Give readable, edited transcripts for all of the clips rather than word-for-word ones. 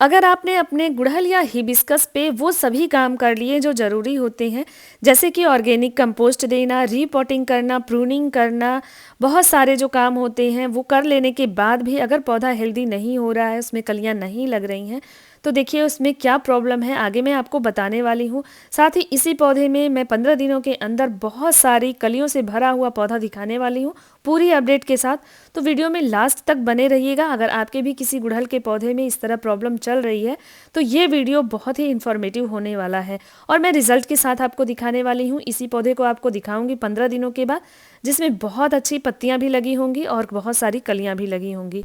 अगर आपने अपने गुड़हल या हिबिस्कस पे वो सभी काम कर लिए जो ज़रूरी होते हैं, जैसे कि ऑर्गेनिक कंपोस्ट देना, रीपॉटिंग करना, प्रूनिंग करना, बहुत सारे जो काम होते हैं वो कर लेने के बाद भी अगर पौधा हेल्दी नहीं हो रहा है, उसमें कलियां नहीं लग रही हैं, तो देखिए उसमें क्या प्रॉब्लम है आगे मैं आपको बताने वाली हूँ। साथ ही इसी पौधे में मैं 15 दिनों के अंदर बहुत सारी कलियों से भरा हुआ पौधा दिखाने वाली हूँ पूरी अपडेट के साथ। तो वीडियो में लास्ट तक बने रहिएगा। अगर आपके भी किसी गुड़हल के पौधे में इस तरह प्रॉब्लम चल रही है तो ये वीडियो बहुत ही इन्फॉर्मेटिव होने वाला है और मैं रिजल्ट के साथ आपको दिखाने वाली हूँ। इसी पौधे को आपको दिखाऊंगी 15 दिनों के बाद, जिसमें बहुत अच्छी पत्तियां भी लगी होंगी और बहुत सारी कलियां भी लगी होंगी।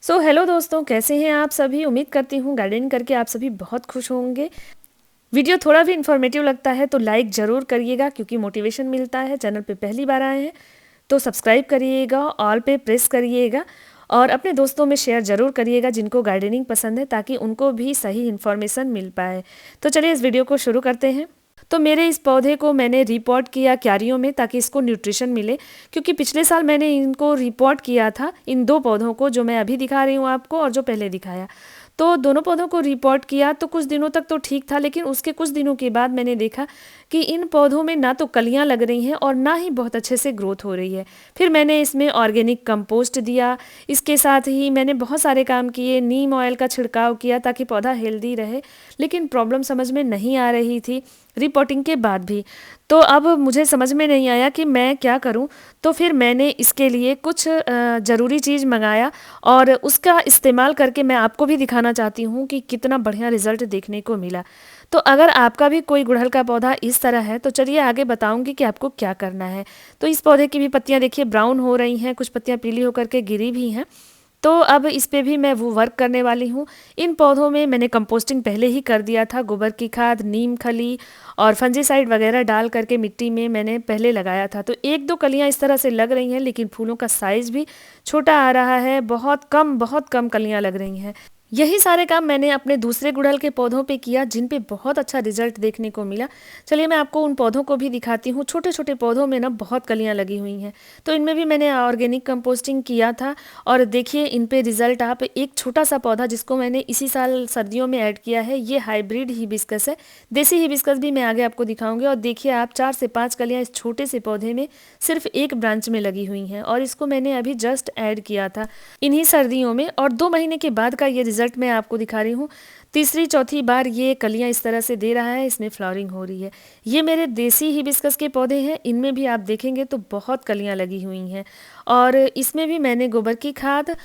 हेलो दोस्तों, कैसे हैं आप सभी? उम्मीद करती हूँ गार्डनिंग करके आप सभी बहुत खुश होंगे। वीडियो थोड़ा भी इन्फॉर्मेटिव लगता है तो लाइक ज़रूर करिएगा, क्योंकि मोटिवेशन मिलता है। चैनल पे पहली बार आए हैं तो सब्सक्राइब करिएगा, ऑल पे प्रेस करिएगा और अपने दोस्तों में शेयर ज़रूर करिएगा जिनको गार्डनिंग पसंद है, ताकि उनको भी सही इन्फॉर्मेशन मिल पाए। तो चलिए इस वीडियो को शुरू करते हैं। तो मेरे इस पौधे को मैंने रिपोर्ट किया क्यारियों में, ताकि इसको न्यूट्रिशन मिले, क्योंकि पिछले साल मैंने इनको रिपोर्ट किया था, इन दो पौधों को जो मैं अभी दिखा रही हूँ आपको और जो पहले दिखाया। तो दोनों पौधों को रिपोर्ट किया तो कुछ दिनों तक तो ठीक था, लेकिन उसके कुछ दिनों के बाद मैंने देखा कि इन पौधों में ना तो कलियां लग रही हैं और ना ही बहुत अच्छे से ग्रोथ हो रही है। फिर मैंने इसमें ऑर्गेनिक कंपोस्ट दिया, इसके साथ ही मैंने बहुत सारे काम किए, नीम ऑयल का छिड़काव किया ताकि पौधा हेल्दी रहे, लेकिन प्रॉब्लम समझ में नहीं आ रही थी रिपोर्टिंग के बाद भी। तो अब मुझे समझ में नहीं आया कि मैं क्या करूं, तो फिर मैंने इसके लिए कुछ ज़रूरी चीज़ मंगाया और उसका इस्तेमाल करके मैं आपको भी दिखाना चाहती हूं कि कितना बढ़िया रिजल्ट देखने को मिला। तो अगर आपका भी कोई गुड़हल का पौधा इस तरह है तो चलिए आगे बताऊंगी कि आपको क्या करना है। तो इस पौधे की भी पत्तियां देखिए ब्राउन हो रही हैं, कुछ पत्तियां पीली होकर के गिरी भी हैं। तो अब इस पे भी मैं वो वर्क करने वाली हूँ। इन पौधों में मैंने कंपोस्टिंग पहले ही कर दिया था, गोबर की खाद, नीम खली और फंजीसाइड वगैरह डाल करके मिट्टी में मैंने पहले लगाया था। तो एक दो कलियां इस तरह से लग रही हैं, लेकिन फूलों का साइज भी छोटा आ रहा है, बहुत कम कलियां लग रही हैं। यही सारे काम मैंने अपने दूसरे गुड़हल के पौधों पे किया, जिन पे बहुत अच्छा रिजल्ट देखने को मिला। चलिए मैं आपको उन पौधों को भी दिखाती हूँ। छोटे छोटे पौधों में ना बहुत कलियां लगी हुई हैं, तो इनमें भी मैंने ऑर्गेनिक कंपोस्टिंग किया था और देखिए इन पे रिजल्ट। आप एक छोटा सा पौधा जिसको मैंने इसी साल सर्दियों में ऐड किया है, ये हाइब्रिड हिबिस्कस है। देसी हिबिस्कस भी मैं आगे आपको दिखाऊंगी। और देखिए आप 4 से 5 कलियां इस छोटे से पौधे में सिर्फ एक ब्रांच में लगी हुई हैं, और इसको मैंने अभी जस्ट ऐड किया था इन्हीं सर्दियों में, और 2 महीने के बाद का ये रिजल्ट मैं आपको दिखा रही हूँ। तीसरी चौथी बार ये कलियां इस तरह से दे रहा है, इसमें फ्लावरिंग हो रही है। ये मेरे देसी हिबिस्कस के पौधे हैं, इनमें भी आप देखेंगे तो बहुत कलियां लगी हुई हैं। और इसमें भी मैंने गोबर की खाद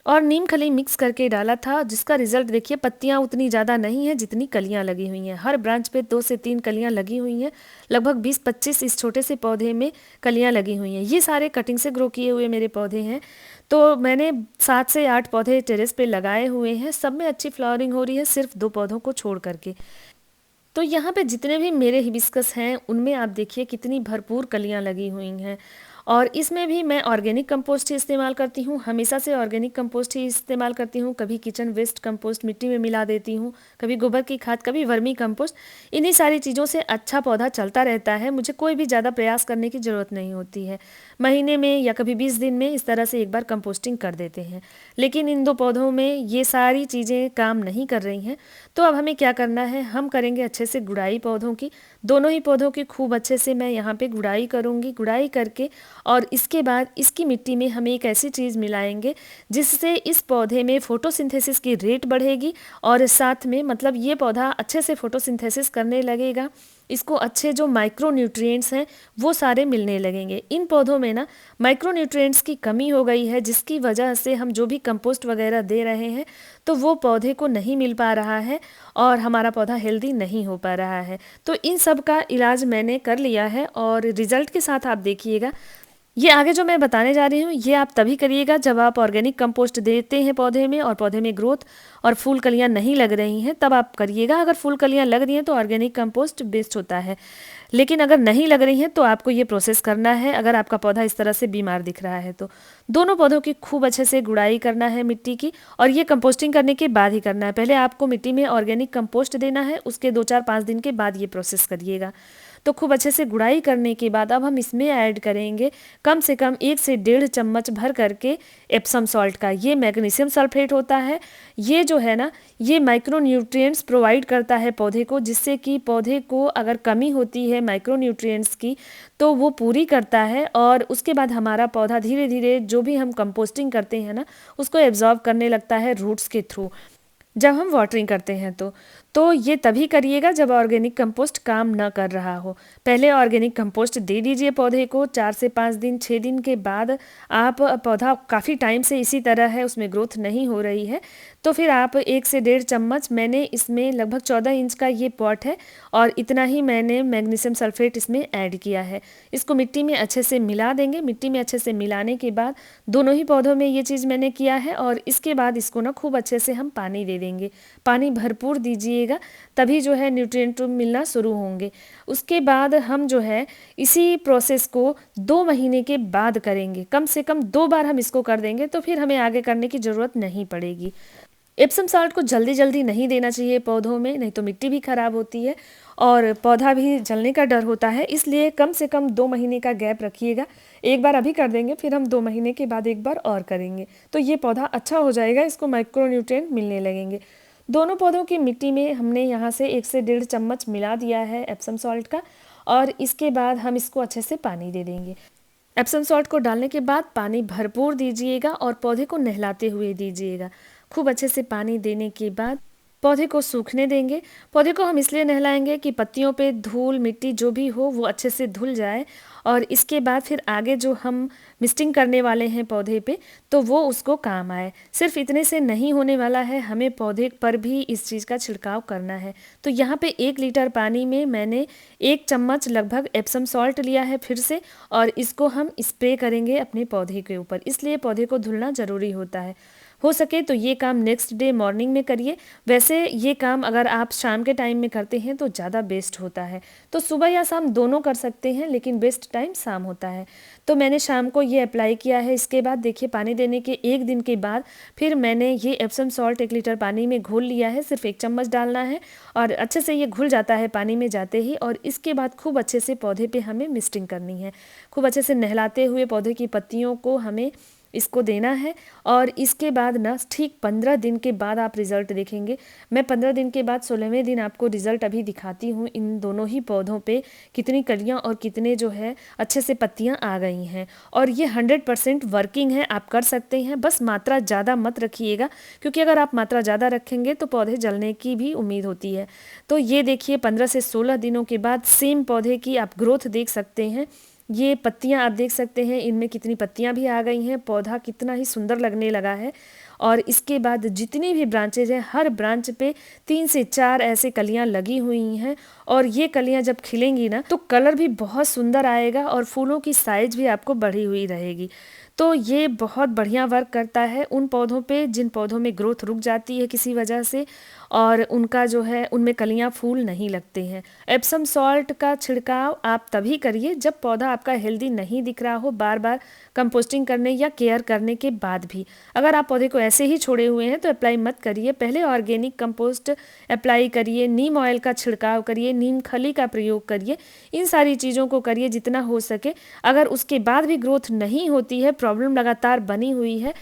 और नीम खली मिक्स करके डाला था, जिसका रिजल्ट देखिए, पत्तियां उतनी ज़्यादा नहीं है जितनी कलियां लगी हुई हैं। हर ब्रांच पे 2 से 3 कलियां लगी हुई हैं। लगभग 20-25 इस छोटे से पौधे में कलियां लगी हुई हैं। ये सारे कटिंग से ग्रो किए हुए मेरे पौधे हैं। तो मैंने 7 से 8 पौधे टेरेस पे लगाए हुए हैं, सब में अच्छी फ्लावरिंग हो रही है, सिर्फ 2 पौधों को छोड़ करके। तो यहाँ पे जितने भी मेरे हिबिस्कस हैं उनमें आप देखिए कितनी भरपूर कलियां लगी हुई हैं। और इसमें भी मैं ऑर्गेनिक कंपोस्ट ही इस्तेमाल करती हूँ, हमेशा से ऑर्गेनिक कंपोस्ट ही इस्तेमाल करती हूँ। कभी किचन वेस्ट कंपोस्ट मिट्टी में मिला देती हूँ, कभी गोबर की खाद, कभी वर्मी कंपोस्ट। इन्हीं सारी चीज़ों से अच्छा पौधा चलता रहता है, मुझे कोई भी ज़्यादा प्रयास करने की ज़रूरत नहीं होती है। महीने में या कभी 20 दिन में इस तरह से एक बार कंपोस्टिंग कर देते हैं। लेकिन इन 2 पौधों में ये सारी चीज़ें काम नहीं कर रही हैं। तो अब हमें क्या करना है, हम करेंगे अच्छे से गुड़ाई पौधों की। दोनों ही पौधों की खूब अच्छे से मैं यहाँ पे गुड़ाई करूँगी। गुड़ाई करके और इसके बाद इसकी मिट्टी में हम एक ऐसी चीज़ मिलाएंगे जिससे इस पौधे में फोटोसिंथेसिस की रेट बढ़ेगी, और साथ में मतलब ये पौधा अच्छे से फोटोसिंथेसिस करने लगेगा। इसको अच्छे जो माइक्रो न्यूट्रिएंट्स हैं वो सारे मिलने लगेंगे। इन पौधों में ना माइक्रो न्यूट्रिएंट्स की कमी हो गई है, जिसकी वजह से हम जो भी कंपोस्ट वगैरह दे रहे हैं तो वो पौधे को नहीं मिल पा रहा है और हमारा पौधा हेल्दी नहीं हो पा रहा है। तो इन सब का इलाज मैंने कर लिया है और रिजल्ट के साथ आप देखिएगा। ये आगे जो मैं बताने जा रही हूँ ये आप तभी करिएगा जब आप ऑर्गेनिक कंपोस्ट देते हैं पौधे में और पौधे में ग्रोथ और फूल कलियाँ नहीं लग रही हैं, तब आप करिएगा। अगर फूल कलियाँ लग रही हैं तो ऑर्गेनिक कंपोस्ट बेस्ट होता है, लेकिन अगर नहीं लग रही हैं तो आपको ये प्रोसेस करना है। अगर आपका पौधा इस तरह से बीमार दिख रहा है तो दोनों पौधों की खूब अच्छे से गुड़ाई करना है मिट्टी की, और ये कंपोस्टिंग करने के बाद ही करना है। पहले आपको मिट्टी में ऑर्गेनिक कंपोस्ट देना है, उसके 2-4-5 दिन के बाद ये प्रोसेस करिएगा। तो खूब अच्छे से गुड़ाई करने के बाद अब हम इसमें ऐड करेंगे कम से कम 1 से 1.5 चम्मच भर करके एप्सम सॉल्ट का। ये मैग्नीशियम सल्फेट होता है। ये जो है ना, ये माइक्रो न्यूट्रिएंट्स प्रोवाइड करता है पौधे को, जिससे कि पौधे को अगर कमी होती है माइक्रो न्यूट्रिएंट्स की तो वो पूरी करता है, और उसके बाद हमारा पौधा धीरे धीरे जो भी हम कंपोस्टिंग करते हैं ना उसको एब्जॉर्ब करने लगता है रूट्स के थ्रू, जब हम वाटरिंग करते हैं तो ये तभी करिएगा जब ऑर्गेनिक कंपोस्ट काम ना कर रहा हो। पहले ऑर्गेनिक कंपोस्ट दे दीजिए पौधे को, 4 से 5 दिन 6 दिन के बाद आप पौधा काफ़ी टाइम से इसी तरह है, उसमें ग्रोथ नहीं हो रही है, तो फिर आप 1 से 1.5 चम्मच, मैंने इसमें लगभग 14 इंच का ये पॉट है और इतना ही मैंने मैग्नीशियम सल्फेट इसमें ऐड किया है। इसको मिट्टी में अच्छे से मिला देंगे। मिट्टी में अच्छे से मिलाने के बाद दोनों ही पौधों में ये चीज़ मैंने किया है, और इसके बाद इसको ना खूब अच्छे से हम पानी दे देंगे। पानी भरपूर दीजिएगा, तभी जो है न्यूट्रिएंट मिलना शुरू होंगे। उसके बाद हम जो है इसी प्रोसेस को 2 महीने के बाद करेंगे। कम से कम 2 बार हम इसको कर देंगे तो फिर हमें आगे करने की ज़रूरत नहीं पड़ेगी। एप्सम सॉल्ट को जल्दी जल्दी नहीं देना चाहिए पौधों में, नहीं तो मिट्टी भी खराब होती है और पौधा भी जलने का डर होता है। इसलिए कम से कम 2 महीने का गैप रखिएगा। एक बार अभी कर देंगे, फिर हम 2 महीने के बाद एक बार और करेंगे, तो ये पौधा अच्छा हो जाएगा, इसको माइक्रो न्यूट्रिएंट मिलने लगेंगे। दोनों पौधों की मिट्टी में हमने यहाँ से 1 से 1.5 चम्मच मिला दिया है एप्सम सॉल्ट का, और इसके बाद हम इसको अच्छे से पानी दे देंगे। एप्सम सॉल्ट को डालने के बाद पानी भरपूर दीजिएगा और पौधे को नहलाते हुए दीजिएगा। खूब अच्छे से पानी देने के बाद पौधे को सूखने देंगे। पौधे को हम इसलिए नहलाएंगे कि पत्तियों पे धूल मिट्टी जो भी हो वो अच्छे से धुल जाए, और इसके बाद फिर आगे जो हम मिस्टिंग करने वाले हैं पौधे पे तो वो उसको काम आए। सिर्फ इतने से नहीं होने वाला है, हमें पौधे पर भी इस चीज़ का छिड़काव करना है। तो यहाँ पे 1 लीटर पानी में मैंने 1 चम्मच लगभग एप्सम सॉल्ट लिया है फिर से, और इसको हम स्प्रे करेंगे अपने पौधे के ऊपर, इसलिए पौधे को धुलना ज़रूरी होता है। हो सके तो ये काम नेक्स्ट डे मॉर्निंग में करिए। वैसे ये काम अगर आप शाम के टाइम में करते हैं तो ज़्यादा बेस्ट होता है, तो सुबह या शाम दोनों कर सकते हैं, लेकिन बेस्ट टाइम शाम होता है। तो मैंने शाम को ये अप्लाई किया है। इसके बाद देखिए पानी देने के 1 दिन के बाद फिर मैंने ये एप्सम सॉल्ट 1 लीटर पानी में घोल लिया है। सिर्फ 1 चम्मच डालना है और अच्छे से ये घुल जाता है पानी में जाते ही, और इसके बाद खूब अच्छे से पौधे पे हमें मिस्टिंग करनी है। खूब अच्छे से नहलाते हुए पौधे की पत्तियों को हमें इसको देना है, और इसके बाद ना ठीक 15 दिन के बाद आप रिज़ल्ट देखेंगे। मैं 15 दिन के बाद 16वें दिन आपको रिज़ल्ट अभी दिखाती हूँ इन दोनों ही पौधों पे कितनी कलियाँ और कितने जो है अच्छे से पत्तियाँ आ गई हैं, और ये 100% वर्किंग है। आप कर सकते हैं, बस मात्रा ज़्यादा मत रखिएगा, क्योंकि अगर आप मात्रा ज़्यादा रखेंगे तो पौधे जलने की भी उम्मीद होती है। तो ये देखिए 15 से 16 दिनों के बाद सेम पौधे की आप ग्रोथ देख सकते हैं। ये पत्तियां आप देख सकते हैं, इनमें कितनी पत्तियां भी आ गई हैं, पौधा कितना ही सुंदर लगने लगा है। और इसके बाद जितनी भी ब्रांचेज हैं हर ब्रांच पे 3 से 4 ऐसे कलियां लगी हुई हैं, और ये कलियां जब खिलेंगी ना तो कलर भी बहुत सुंदर आएगा और फूलों की साइज भी आपको बढ़ी हुई रहेगी। तो ये बहुत बढ़िया वर्क करता है उन पौधों पे जिन पौधों में ग्रोथ रुक जाती है किसी वजह से, और उनका जो है उनमें कलियां फूल नहीं लगते हैं। एप्सम सॉल्ट का छिड़काव आप तभी करिए जब पौधा आपका हेल्दी नहीं दिख रहा हो, बार बार कंपोस्टिंग करने या केयर करने के बाद भी। अगर आप पौधे को ऐसे ही छोड़े हुए हैं तो अप्लाई मत करिए। पहले ऑर्गेनिक कंपोस्ट अप्लाई करिए, नीम ऑयल का छिड़काव करिए, नीम खली का प्रयोग करिए, इन सारी चीज़ों को करिए जितना हो सके। अगर उसके बाद भी ग्रोथ नहीं होती है, प्रॉब्लम लगातार बनी हुई है,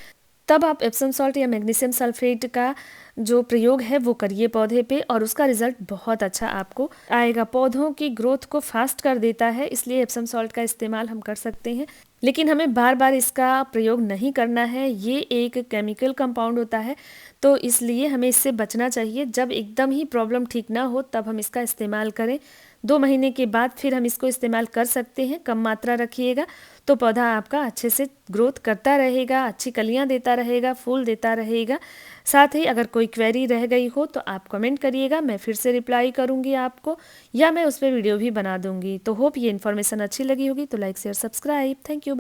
तब आप एप्सम सॉल्ट या मैग्नीशियम सल्फेट का जो प्रयोग है वो करिए पौधे पे, और उसका रिजल्ट बहुत अच्छा आपको आएगा। पौधों की ग्रोथ को फास्ट कर देता है, इसलिए एप्सम सॉल्ट का इस्तेमाल हम कर सकते हैं, लेकिन हमें बार बार इसका प्रयोग नहीं करना है। ये एक केमिकल कंपाउंड होता है, तो इसलिए हमें इससे बचना चाहिए। जब एकदम ही प्रॉब्लम ठीक ना हो तब हम इसका इस्तेमाल करें। 2 महीने के बाद फिर हम इसको इस्तेमाल कर सकते हैं। कम मात्रा रखिएगा तो पौधा आपका अच्छे से ग्रोथ करता रहेगा, अच्छी कलियां देता रहेगा, फूल देता रहेगा। साथ ही अगर कोई क्वेरी रह गई हो तो आप कमेंट करिएगा, मैं फिर से रिप्लाई करूंगी आपको, या मैं उस पर वीडियो भी बना दूंगी। तो होप ये इन्फॉर्मेशन अच्छी लगी होगी, तो like share subscribe. Thank you.